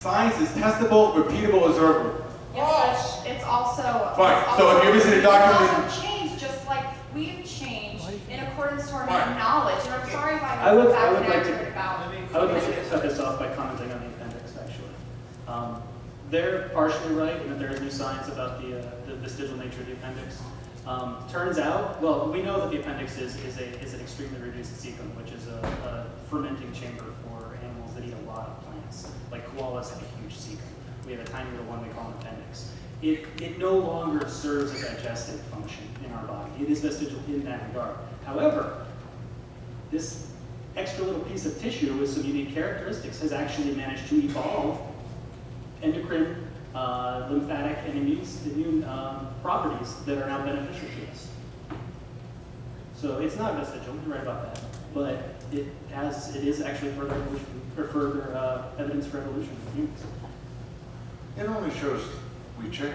Science is testable, repeatable, observable. Yes, but it's also... Fine, so if you visit a document... It's also changed just like we've changed in accordance to our knowledge. And I'm sorry if I I would like to set this off by commenting on the appendix, actually. They're partially right in that there is new science about the vestigial nature of the appendix. Turns out, well, we know that the appendix is an extremely reduced cecum, which is a fermenting chamber for animals that eat a lot of plants. Like koalas have a huge cecum. We have a tiny little one we call an appendix. It no longer serves a digestive function in our body. It is vestigial in that regard. However, this extra little piece of tissue with some unique characteristics has actually managed to evolve endocrine, lymphatic, and immune properties that are now beneficial to us. So it's not vestigial, you're right about that, but it is actually further evolution, or further evidence for evolution in humans. It only shows we change.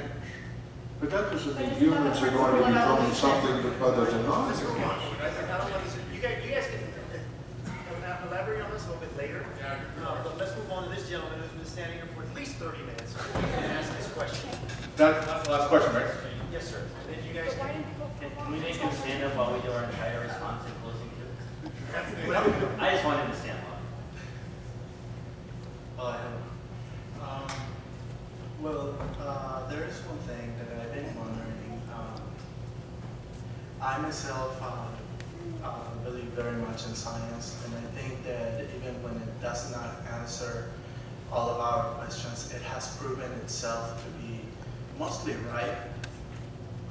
But that doesn't mean humans are going to become something other than non-humans. You guys can elaborate on this a little bit later. But let's move on to this gentleman who's been standing here for at least 30 minutes and ask this question. That's the last question, right? Yes, sir. And then you guys Can we make him stand up while we do our entire response and closing too? I just wanted to stand up. There is one thing that I've been wondering. I myself believe very much in science, and I think that even when it does not answer all of our questions, it has proven itself to be mostly right,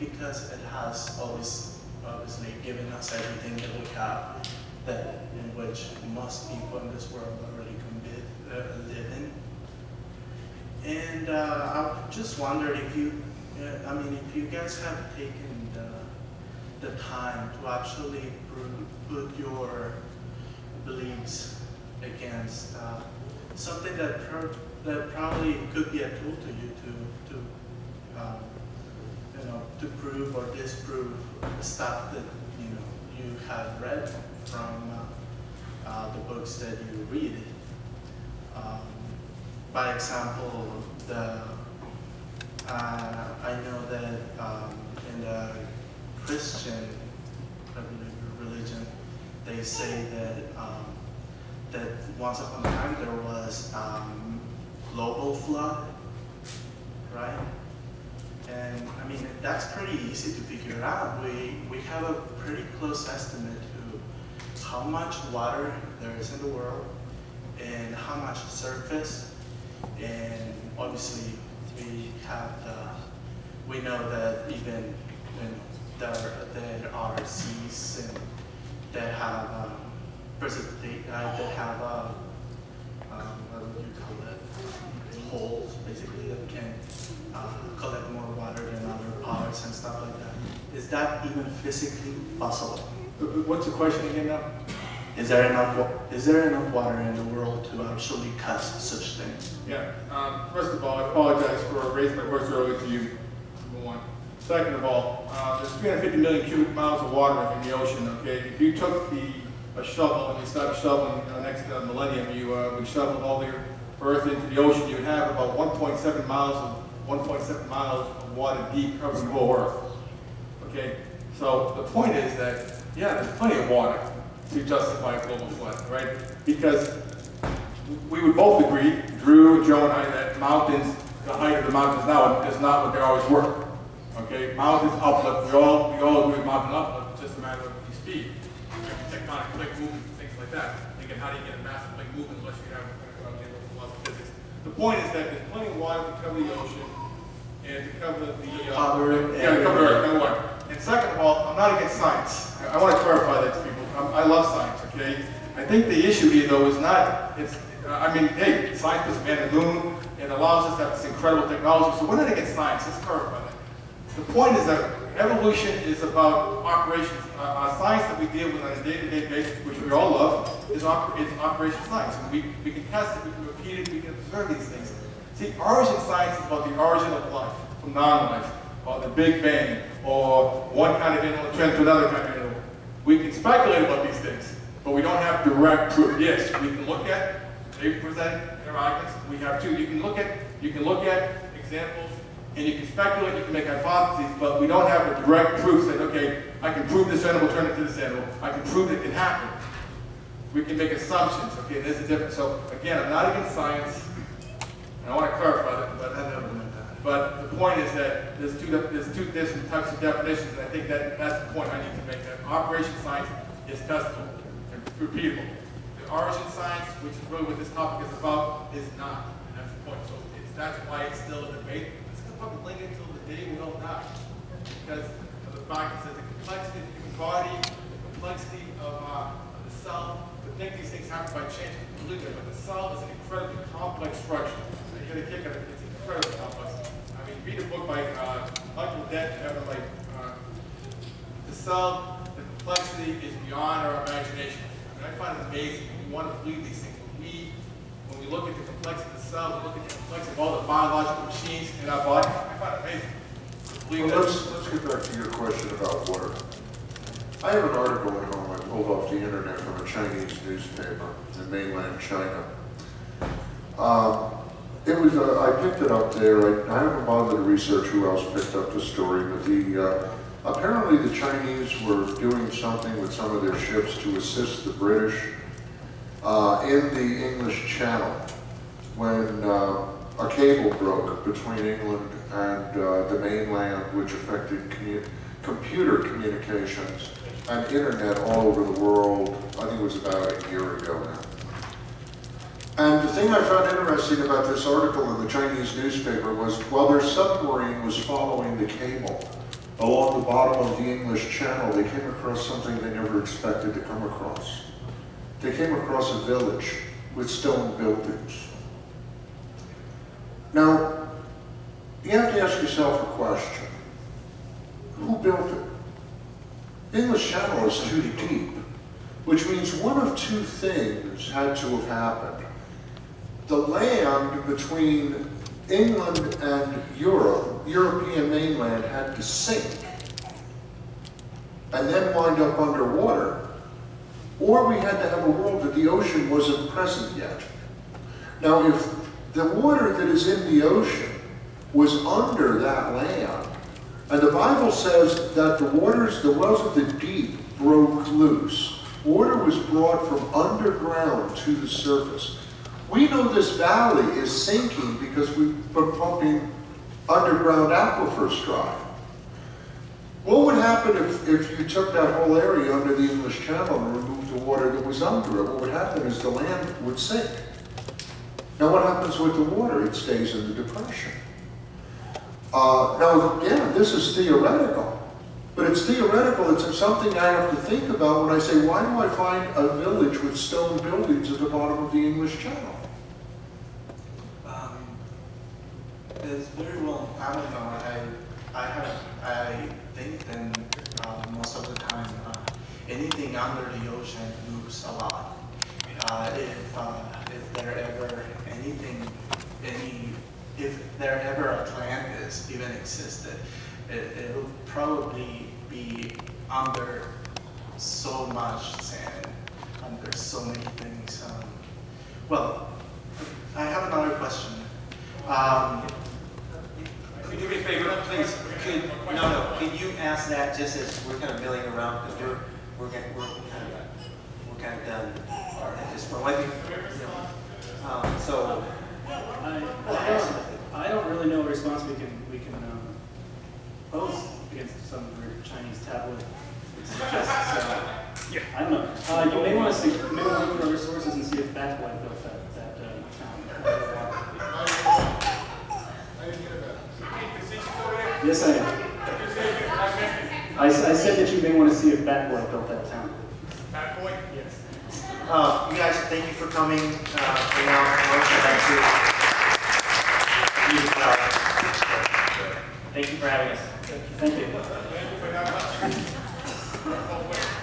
because it has obviously given us everything that we have, that in which most people in this world already live in. And I just wondered if you, if you guys have taken the time to actually put your beliefs against something that probably could be a tool to you to prove or disprove the stuff that you have read from the books that you read. By example, I know that in the Christian religion, they say that once upon a time there was global flood, right? And I mean, that's pretty easy to figure out. We have a pretty close estimate to how much water there is in the world and how much surface. And obviously, we know that even there are seas and that have precipitate, that have what would you call it? Holes, basically, that can collect more water than other parts and stuff like that. Is that even physically possible? What's the question again now? Is there enough water in the world to actually cause such things? Yeah. First of all, I apologize for raising my voice earlier to you, number one. Second of all, there's 350 million cubic miles of water in the ocean, okay? If you took a shovel and you started shoveling next millennium, you would shovel all the earth into the ocean, you would have about 1.7 miles of water deep covering the whole earth, okay? So the point is that, yeah, there's plenty of water to justify a global flood, right? Because we would both agree, Drew, Joe, and I, that mountains, the height of the mountains now is not what they always were. Okay, mountains uplift. We all agree with mountain uplift. It's just a matter of the speed, tectonic plate movement, things like that. Again, how do you get a massive plate movement unless you have laws of physics? The point is that there's plenty of water to cover the ocean and to cover the cover Earth. Number one. And second of all, I'm not against science. I want to clarify that to people. I love science, okay? I think the issue here, though, is not, hey, science puts a man on the moon and allows us to have this incredible technology, so we're not against science. Let's clarify that. The point is that evolution is about operations. Science that we deal with on a day-to-day basis, which we all love, is operation science. And we can test it, we can repeat it, we can observe these things. See, origin science is about the origin of life, from non-life, or the Big Bang, or one kind of animal trend to another kind of animal. We can speculate about these things, but we don't have direct proof. Yes, we can look at, they present their arguments. We have two. You can look at examples, and you can speculate, you can make hypotheses, but we don't have a direct proof saying, okay, I can prove this animal turned into this animal. I can prove it can happen. We can make assumptions. Okay, there's a difference. So again, I'm not against science, and I want to clarify that, but the point is that there's two different types of definitions, and I think that's the point I need to make. That operation science is testable and repeatable. The origin science, which is really what this topic is about, is not, and that's the point. So that's why it's still a debate. It's going to probably linger until the day we all die, because of the fact that the complexity of the human body, the complexity of the cell. We think these things happen by chance, completely, but the cell is an incredibly complex structure. So you get a kick out of it. It's incredibly complex. I mean, read a book by Michael Dent and Evan Lake. The cell, the complexity is beyond our imagination. I mean, I find it amazing. We want to believe these things. When we look at the complexity of the cell, we look at the complexity of all the biological machines in our body, I find it amazing. Well, let's get back to your question about water. I have an article at home I pulled off the internet from a Chinese newspaper in mainland China. I picked it up there. I haven't bothered to research who else picked up the story, but apparently the Chinese were doing something with some of their ships to assist the British in the English Channel when a cable broke between England and the mainland, which affected computer communications and internet all over the world. I think it was about a year ago now. And the thing I found interesting about this article in the Chinese newspaper was while their submarine was following the cable along the bottom of the English Channel, they came across something they never expected to come across. They came across a village with stone buildings. Now, you have to ask yourself a question. Who built it? The English Channel is too deep, which means one of two things had to have happened. The land between England and European mainland, had to sink and then wind up underwater, or we had to have a world that the ocean wasn't present yet. Now, if the water that is in the ocean was under that land, and the Bible says that the wells of the deep broke loose. Water was brought from underground to the surface. We know this valley is sinking because we've been pumping underground aquifers dry. What would happen if you took that whole area under the English Channel and removed the water that was under it? What would happen is the land would sink. Now what happens with the water? It stays in the depression. Now again, this is theoretical, but it's theoretical. It's something I have to think about when I say, why do I find a village with stone buildings at the bottom of the English Channel? It's very well, I don't know, I think that most of the time, anything under the ocean moves a lot. If there ever if there ever Atlantis even existed, it will probably be under so much sand, under so many things. Well, I have another question. Could you do me a favor, please? Can you ask that just as we're kind of milling around, because we're kind of done at this point. So I don't really know a response we can pose against some of your Chinese tabloid suggests. I don't know. You may want to look at other sources and see if that boy built that town. Yes, I am. I said that you may want to see if Bat Boy built that town. Bat Boy? Yes. You guys, thank you for coming. Thank you for having us. Thank you. Thank you for having us.